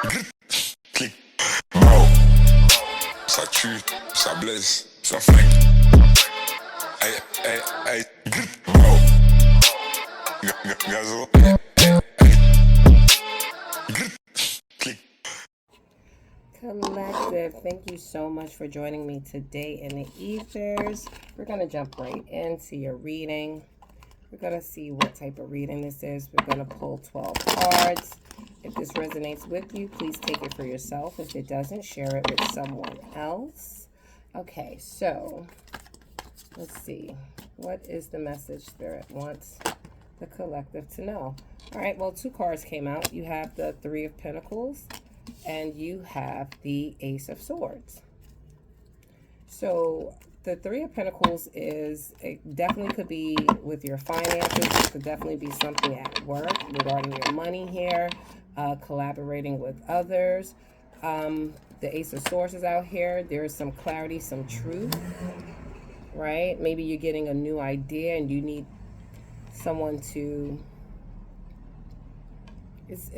Clic, mao, ça tue, ça blesse, ça flingue. Aïe, aïe, aïe, mao, gazo, clic. Collective, thank you so much for joining me today in the ethers. We're going to jump right into your reading. We're going to see what type of reading this is. We're going to pull 12 cards. If this resonates with you, please take it for yourself. If it doesn't, share it with someone else. Okay, so let's see. What is the message Spirit wants the collective to know? All right, well, two cards came out. You have the Three of Pentacles and you have the Ace of Swords. So the Three of Pentacles it definitely could be with your finances. It could definitely be something at work regarding your money here, collaborating with others. The Ace of Swords is out here. There's some clarity, some truth, right? Maybe you're getting a new idea and you need someone to... It's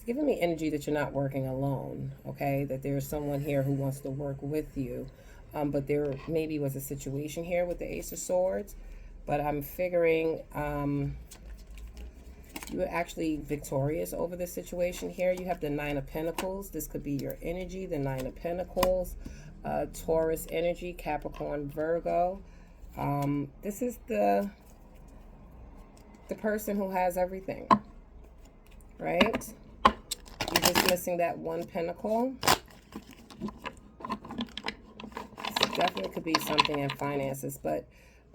giving me energy that you're not working alone, okay? That there's someone here who wants to work with you. But there maybe was a situation here with the Ace of Swords. But I'm figuring you were actually victorious over the situation here. You have the Nine of Pentacles. This could be your energy, the Nine of Pentacles. Taurus energy, Capricorn, Virgo. This is the person who has everything, right? You're just missing that one pentacle. This definitely could be something in finances, but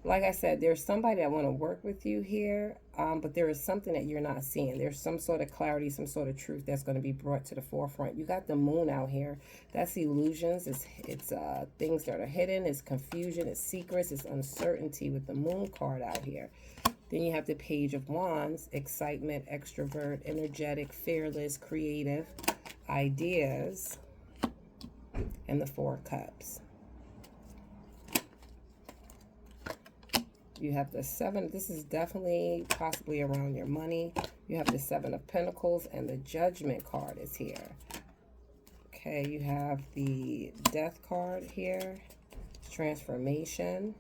like I said, there's somebody that want to work with you here, but there is something that you're not seeing. There's some sort of clarity, some sort of truth that's going to be brought to the forefront. You got the Moon out here. That's illusions. It's things that are hidden. It's confusion. It's secrets. It's uncertainty with the Moon card out here. Then you have the Page of Wands, excitement, extrovert, energetic, fearless, creative, ideas, and the Four of Cups. You have the Seven. This is definitely possibly around your money. You have the Seven of Pentacles, and the Judgment card is here. Okay, you have the Death card here, transformation,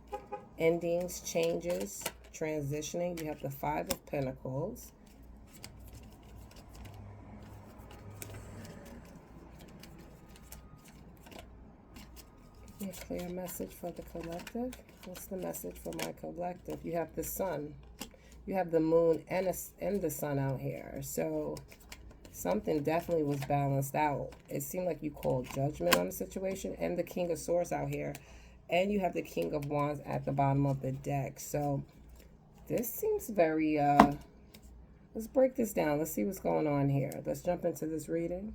endings, changes, transitioning. You have the Five of Pentacles. Give me a clear message for the collective. What's the message for my collective? You have the Sun. You have the Moon and the Sun out here. So something definitely was balanced out. It seemed like you called judgment on the situation. And the King of Swords out here. And you have the King of Wands at the bottom of the deck. So this seems very, let's break this down. Let's see what's going on here. Let's jump into this reading.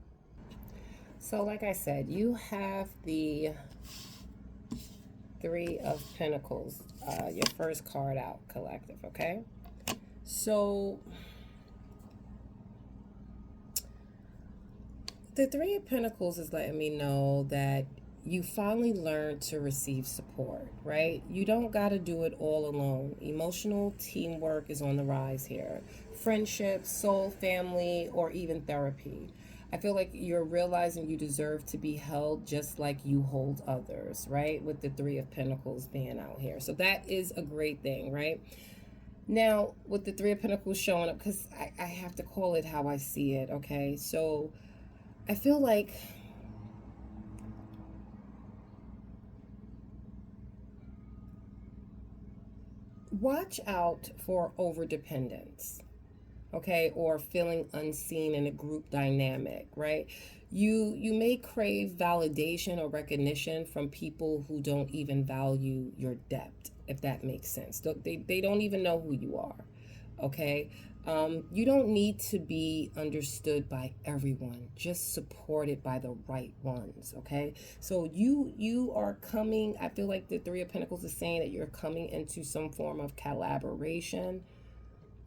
So like I said, you have the Three of Pentacles, your first card out, collective, okay? So the Three of Pentacles is letting me know that you finally learned to receive support, right? You don't got to do it all alone. Emotional teamwork is on the rise here. Friendship, soul family, or even therapy. I feel like you're realizing you deserve to be held just like you hold others, right? With the Three of Pentacles being out here. So that is a great thing, right? Now, with the Three of Pentacles showing up, because I have to call it how I see it, okay? So I feel like watch out for overdependence, okay, or feeling unseen in a group dynamic, right? You may crave validation or recognition from people who don't even value your depth, if that makes sense. They don't even know who you are, okay? You don't need to be understood by everyone, just supported by the right ones, okay? So you are coming, I feel like the Three of Pentacles is saying that you're coming into some form of collaboration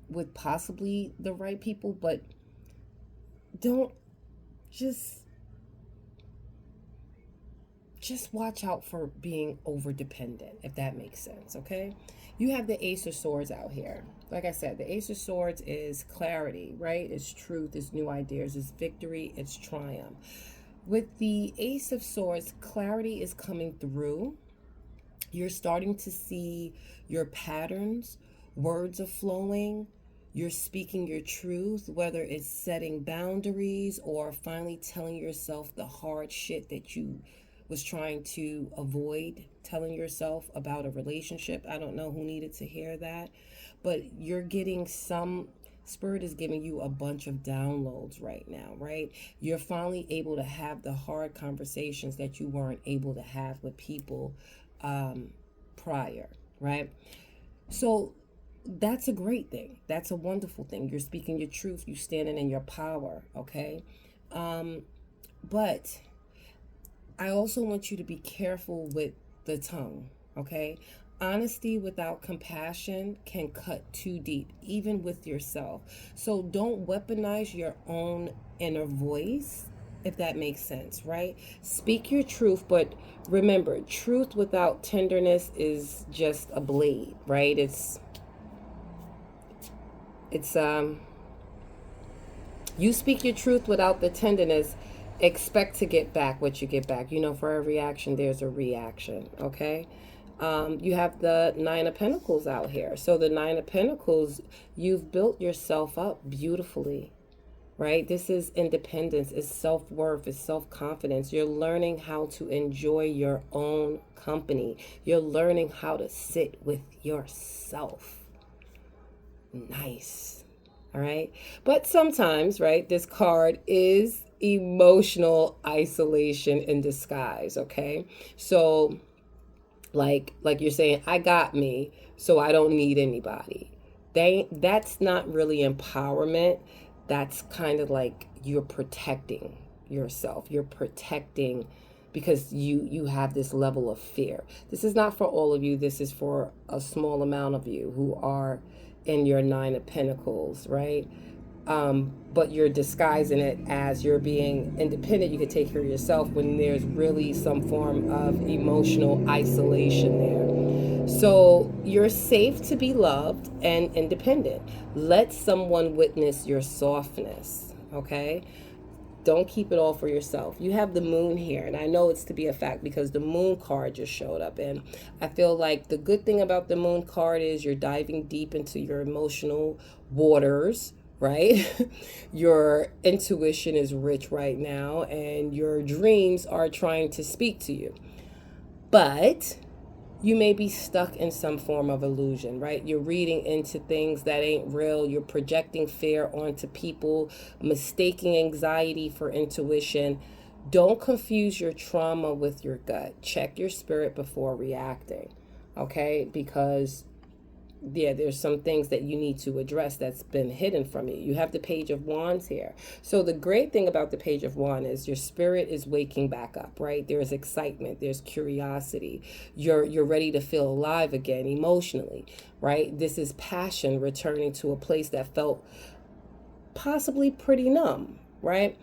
with possibly the right people, but don't just watch out for being over dependent, if that makes sense, okay? You have the Ace of Swords out here. Like I said, the Ace of Swords is clarity, right? It's truth, it's new ideas, it's victory, it's triumph. With the Ace of Swords, clarity is coming through. You're starting to see your patterns, words are flowing, you're speaking your truth, whether it's setting boundaries or finally telling yourself the hard shit that you was trying to avoid telling yourself about a relationship. I don't know who needed to hear that, but you're getting some, Spirit is giving you a bunch of downloads right now, right? You're finally able to have the hard conversations that you weren't able to have with people prior, right? So that's a great thing. That's a wonderful thing. You're speaking your truth. You're standing in your power, okay? But I also want you to be careful with the tongue, okay? Honesty without compassion can cut too deep, even with yourself. So don't weaponize your own inner voice, if that makes sense, right? Speak your truth, but remember, truth without tenderness is just a blade, right? It's you speak your truth without the tenderness, expect to get back what you get back. You know, for every action, there's a reaction, okay? You have the Nine of Pentacles out here. So the Nine of Pentacles, you've built yourself up beautifully, right? This is independence, it's self-worth, it's self-confidence. You're learning how to enjoy your own company. You're learning how to sit with yourself. Nice. All right. But sometimes, right, this card is emotional isolation in disguise. Okay. So like you're saying, I got me, so I don't need anybody. That's not really empowerment. That's kind of like you're protecting yourself. You're protecting because you have this level of fear. This is not for all of you. This is for a small amount of you who are in your Nine of Pentacles, right? But you're disguising it as you're being independent. You can take care of yourself when there's really some form of emotional isolation there. So you're safe to be loved and independent. Let someone witness your softness, okay? Don't keep it all for yourself. You have the moon here, and I know it's to be a fact because the moon card just showed up. And I feel like the good thing about the moon card is you're diving deep into your emotional waters, right? Your intuition is rich right now, and your dreams are trying to speak to you. But you may be stuck in some form of illusion, right? You're reading into things that ain't real. You're projecting fear onto people, mistaking anxiety for intuition. Don't confuse your trauma with your gut. Check your spirit before reacting, okay? Because yeah, there's some things that you need to address that's been hidden from you. You have the Page of Wands here. So the great thing about the Page of Wands is your spirit is waking back up, right? There's excitement, there's curiosity. You're ready to feel alive again emotionally, right? This is passion returning to a place that felt possibly pretty numb, right?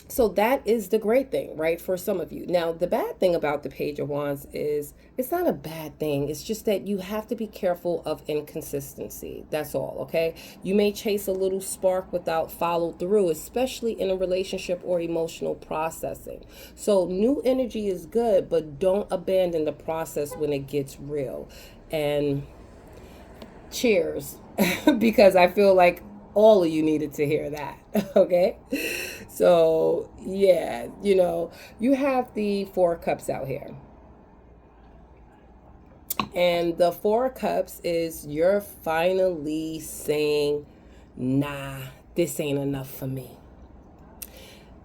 So that is the great thing, right, for some of you. Now, the bad thing about the Page of Wands is it's not a bad thing. It's just that you have to be careful of inconsistency. That's all, okay? You may chase a little spark without follow through, especially in a relationship or emotional processing. So new energy is good, but don't abandon the process when it gets real. And cheers, because I feel like all of you needed to hear that, okay? So, yeah, you know, you have the Four of Cups out here. And the Four of Cups is you're finally saying, nah, this ain't enough for me.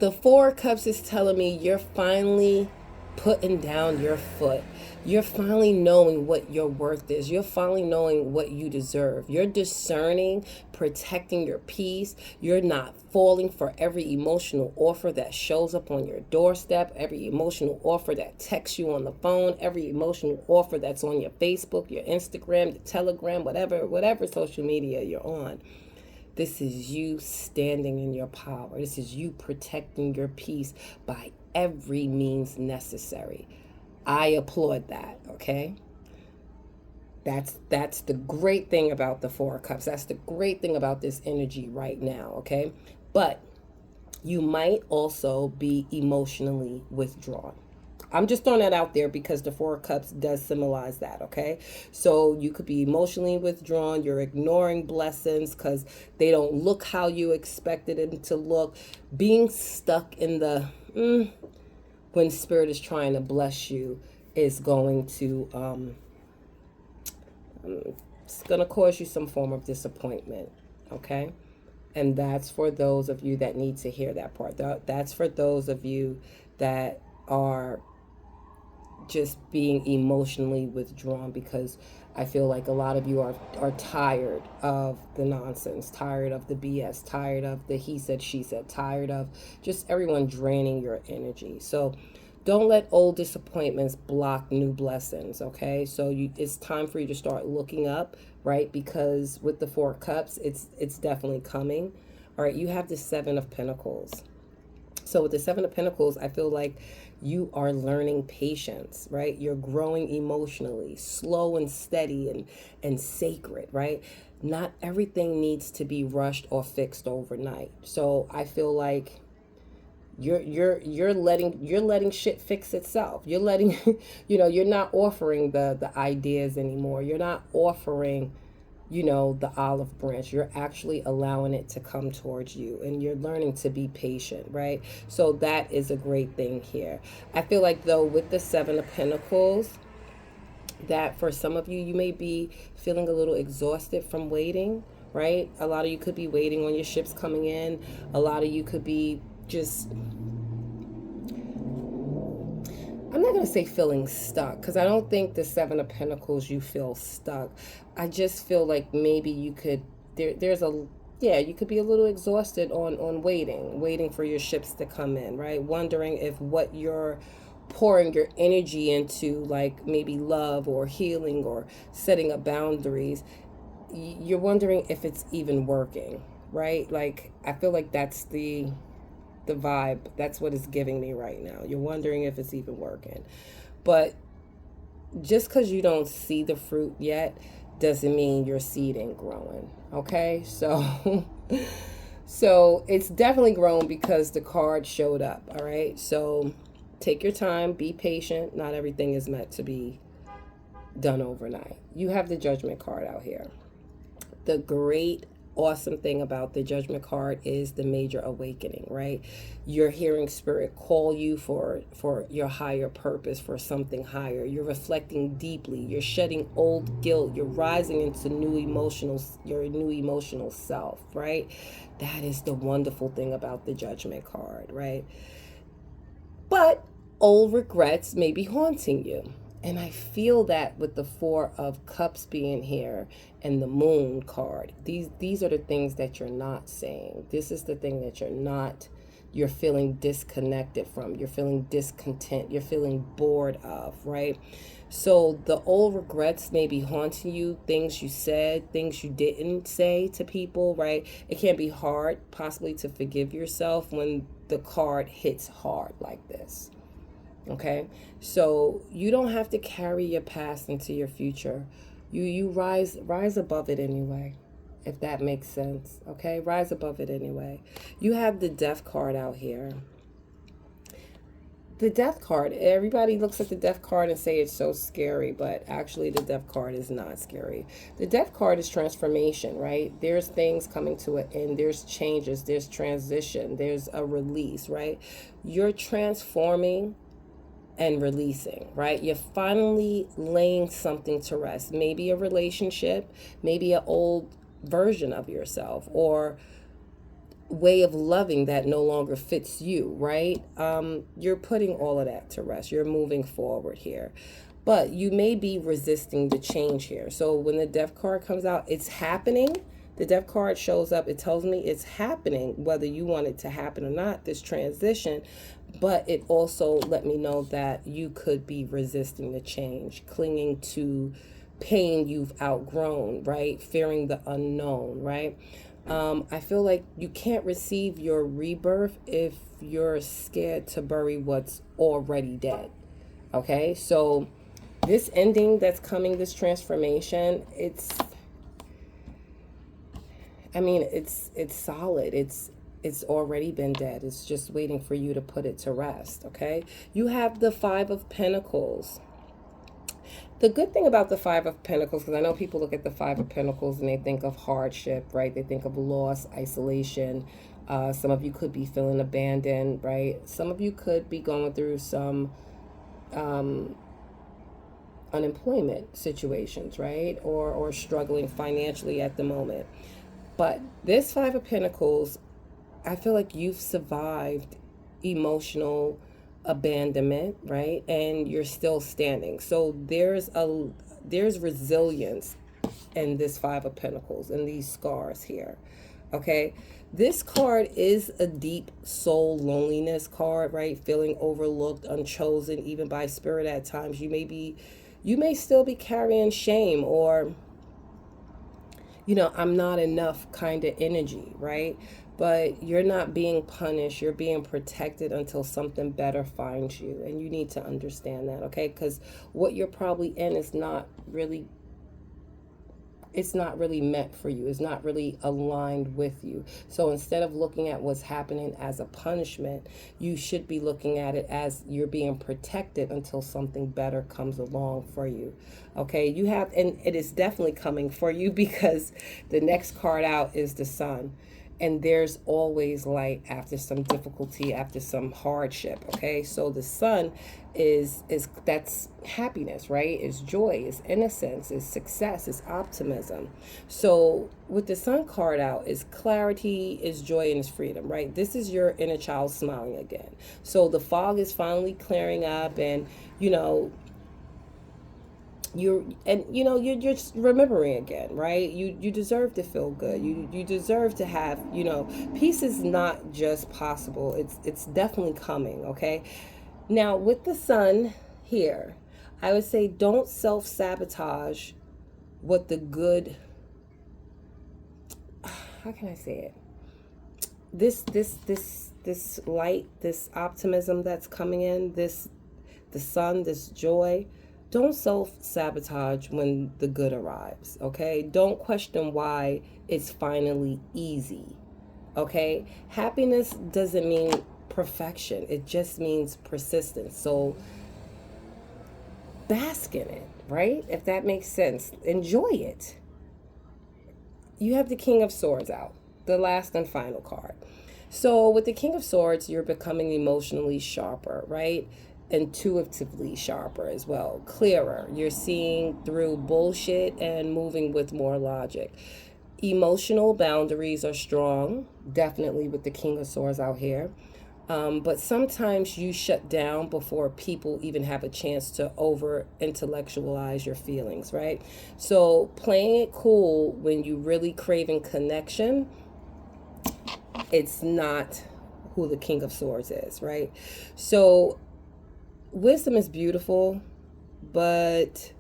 The Four of Cups is telling me you're finally putting down your foot. You're finally knowing what your worth is. You're finally knowing what you deserve. You're discerning, protecting your peace. You're not falling for every emotional offer that shows up on your doorstep, every emotional offer that texts you on the phone, every emotional offer that's on your Facebook, your Instagram, your Telegram, whatever social media you're on. This is you standing in your power. This is you protecting your peace by every means necessary. I applaud that, okay? That's the great thing about the Four of Cups. That's the great thing about this energy right now, okay? But you might also be emotionally withdrawn. I'm just throwing that out there because the Four of Cups does symbolize that, okay? So you could be emotionally withdrawn. You're ignoring blessings because they don't look how you expected them to look. Being stuck in the when Spirit is trying to bless you is going to it's going to cause you some form of disappointment, okay? And that's for those of you that need to hear that part. That's for those of you that are just being emotionally withdrawn, because I feel like a lot of you are tired of the nonsense, tired of the BS, tired of the he said, she said, tired of just everyone draining your energy. So don't let old disappointments block new blessings, okay? So it's time for you to start looking up, right? Because with the Four Cups, it's definitely coming. All right, you have the Seven of Pentacles. So with the Seven of Pentacles, I feel like you are learning patience, right? You're growing emotionally, slow and steady and sacred, right? Not everything needs to be rushed or fixed overnight. So I feel like you're letting shit fix itself. You're letting you're not offering the ideas anymore. You're not offering the olive branch. You're actually allowing it to come towards you, and you're learning to be patient, right? So that is a great thing here. I feel like, though, with the Seven of Pentacles, that for some of you, you may be feeling a little exhausted from waiting, right? A lot of you could be waiting on your ships coming in. A lot of you could be just, I'm not going to say feeling stuck, because I don't think the Seven of Pentacles you feel stuck. I just feel like maybe you could, you could be a little exhausted on waiting for your ships to come in, right? Wondering if what you're pouring your energy into, like maybe love or healing or setting up boundaries, you're wondering if it's even working, right? Like, I feel like that's the vibe. That's what it's giving me right now. You're wondering if it's even working. But just because you don't see the fruit yet doesn't mean your seed ain't growing, okay? So so it's definitely grown because the card showed up, all right? So take your time, be patient. Not everything is meant to be done overnight. You have the Judgment card out here. The great awesome thing about the Judgment card is the major awakening, right? You're hearing Spirit call you for your higher purpose, for something higher. You're reflecting deeply. You're shedding old guilt. You're rising into your new emotional self, right? That is the wonderful thing about the Judgment card, right? But old regrets may be haunting you. And I feel that with the Four of Cups being here and the Moon card, these are the things that you're not saying. This is the thing that you're feeling disconnected from. You're feeling discontent. You're feeling bored of, right? So the old regrets may be haunting you, things you said, things you didn't say to people, right? It can be hard possibly to forgive yourself when the card hits hard like this. Okay, so you don't have to carry your past into your future. You rise above it anyway, if that makes sense. Okay, rise above it anyway. You have the Death card out here. The Death card, everybody looks at the Death card and say it's so scary, but actually the Death card is not scary. The Death card is transformation, right? There's things coming to an end. There's changes. There's transition. There's a release, right? You're transforming and releasing, right? You're finally laying something to rest. Maybe a relationship, maybe an old version of yourself, or way of loving that no longer fits you, right? You're putting all of that to rest. You're moving forward here. But you may be resisting the change here. So when the Death card comes out, it's happening. The Death card shows up. It tells me it's happening, whether you want it to happen or not, this transition. But it also let me know that you could be resisting the change, clinging to pain you've outgrown, right? Fearing the unknown, right? I feel like you can't receive your rebirth if you're scared to bury what's already dead. Okay, so This ending that's coming, this transformation, it's solid. It's already been dead. It's just waiting for you to put it to rest, okay? You have the Five of Pentacles. The good thing about the Five of Pentacles, because I know people look at the Five of Pentacles and they think of hardship, right? They think of loss, isolation. Some of you could be feeling abandoned, right? Some of you could be going through some unemployment situations, right? Or struggling financially at the moment. But this Five of Pentacles, I feel like you've survived emotional abandonment, right? And you're still standing. So there's resilience in this Five of Pentacles and these scars here. Okay? This card is a deep soul loneliness card, right? Feeling overlooked, unchosen, even by spirit at times. You may still be carrying shame or I'm not enough kind of energy, right? But you're not being punished. You're being protected until something better finds you. And you need to understand that, okay? Because what you're probably in is not really meant for you. It's not really aligned with you. So instead of looking at what's happening as a punishment, you should be looking at it as you're being protected until something better comes along for you. Okay, and it is definitely coming for you because the next card out is the Sun. And there's always light after some difficulty, after some hardship, okay? So the Sun is that's happiness, right? It's joy, it's innocence, it's success, it's optimism. So with the Sun card out is clarity, is joy, and is freedom, right? This is your inner child smiling again. So the fog is finally clearing up, and you're just remembering again, right? You deserve to feel good. You deserve to have, peace is not just possible. It's definitely coming, okay? Now with the Sun here, I would say don't self-sabotage what the good, how can I say it? This light, this optimism that's coming in, the Sun, this joy. Don't self-sabotage when the good arrives, okay? Don't question why it's finally easy, okay? Happiness doesn't mean perfection. It just means persistence. So bask in it, right? If that makes sense. Enjoy it. You have the King of Swords out, the last and final card. So with the King of Swords, you're becoming emotionally sharper, right? Intuitively sharper as well, clearer. You're seeing through bullshit and moving with more logic. Emotional boundaries are strong, definitely with the King of Swords out here. But sometimes you shut down before people even have a chance to over intellectualize your feelings, right? So playing it cool when you really craving connection, it's not who the King of Swords is, right? So wisdom is beautiful, but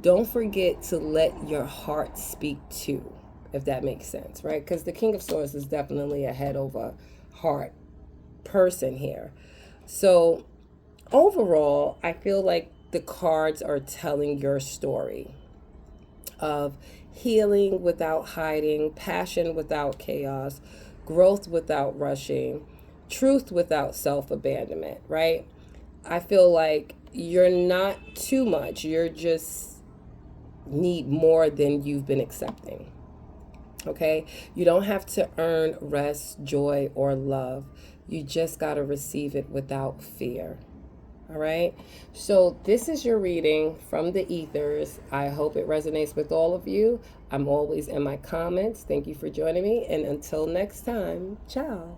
don't forget to let your heart speak too, if that makes sense, right? Because the King of Swords is definitely a head over heart person here. So overall, I feel like the cards are telling your story of healing without hiding, passion without chaos, growth without rushing, truth without self-abandonment, right? I feel like you're not too much. You're just need more than you've been accepting. Okay? You don't have to earn rest, joy, or love. You just got to receive it without fear. All right? So this is your reading from the ethers. I hope it resonates with all of you. I'm always in my comments. Thank you for joining me. And until next time, ciao.